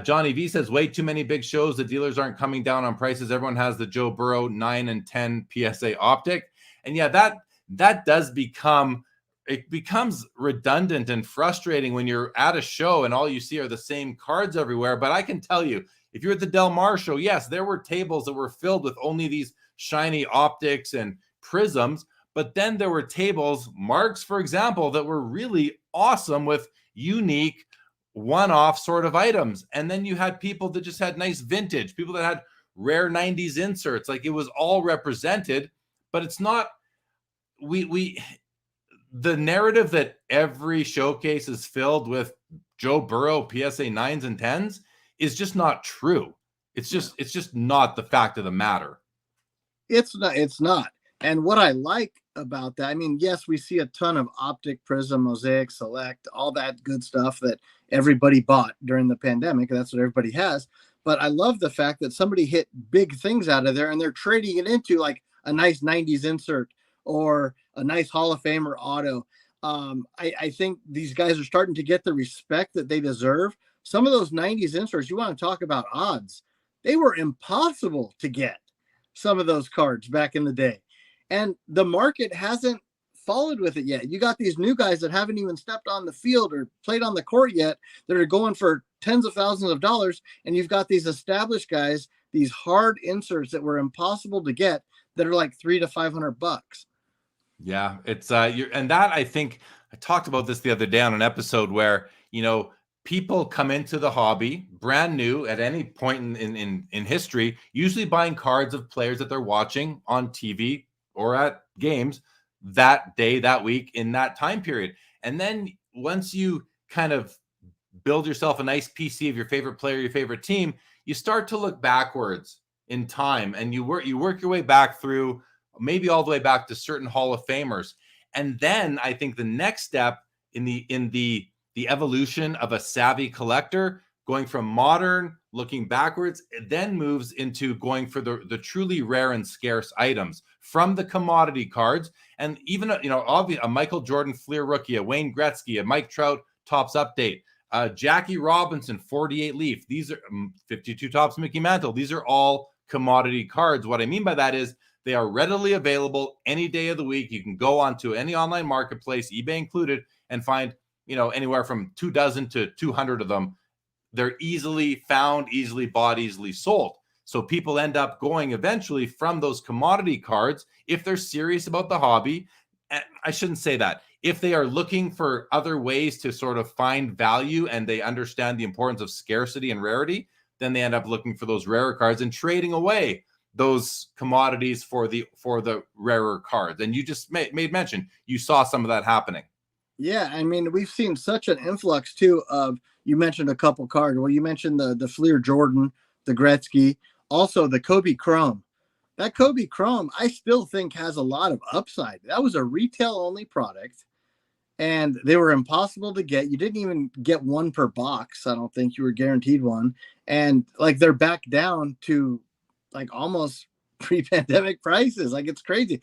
Johnny V says, way too many big shows. The dealers aren't coming down on prices. Everyone has the Joe Burrow 9 and 10 PSA optic. And yeah, that does becomes redundant and frustrating when you're at a show and all you see are the same cards everywhere. But I can tell you, if you're at the Del Mar show, yes, there were tables that were filled with only these shiny optics and prisms. But then there were tables, Marc's, for example, that were really awesome with unique one-off sort of items. And then you had people that just had nice vintage, people that had rare 90s inserts. Like, it was all represented, but it's not, the narrative that every showcase is filled with Joe Burrow PSA 9s and 10s is just not true. It's just not the fact of the matter. It's not. And what I like about that, I mean, yes, we see a ton of optic, prism, mosaic, select, all that good stuff that everybody bought during the pandemic. That's what everybody has. But I love the fact that somebody hit big things out of there and they're trading it into like a nice 90s insert or a nice Hall of Famer auto. I think these guys are starting to get the respect that they deserve. Some of those 90s inserts, you want to talk about odds, they were impossible to get, some of those cards back in the day. And the market hasn't followed with it yet. You got these new guys that haven't even stepped on the field or played on the court yet that are going for tens of thousands of dollars. And you've got these established guys, these hard inserts that were impossible to get that are like $300 to $500. Yeah, it's and that, I think I talked about this the other day on an episode where, people come into the hobby brand new at any point in history, usually buying cards of players that they're watching on TV or at games that day, that week, in that time period. And then once you kind of build yourself a nice PC of your favorite player, your favorite team, you start to look backwards in time, and you work your way back through, maybe all the way back to certain Hall of Famers. And then I think the next step in the evolution of a savvy collector, going from modern, looking backwards, it then moves into going for the truly rare and scarce items from the commodity cards. And even, a Michael Jordan Fleer rookie, a Wayne Gretzky, a Mike Trout Topps update, Jackie Robinson 48 Leaf. These are 52 Topps Mickey Mantle. These are all commodity cards. What I mean by that is they are readily available any day of the week. You can go onto any online marketplace, eBay included, and find, anywhere from 24 to 200 of them. They're easily found, easily bought, easily sold. So people end up going eventually from those commodity cards, if they're serious about the hobby. I shouldn't say that. If they are looking for other ways to sort of find value and they understand the importance of scarcity and rarity, then they end up looking for those rarer cards and trading away those commodities for the rarer cards. And you just made mention, you saw some of that happening. Yeah, I mean, we've seen such an influx too of, you mentioned a couple cards. Well, you mentioned the Fleer Jordan, the Gretzky, also the Kobe Chrome. That Kobe Chrome, I still think has a lot of upside. That was a retail only product, and they were impossible to get. You didn't even get one per box. I don't think you were guaranteed one. And like, they're back down to like almost pre-pandemic prices. Like, it's crazy.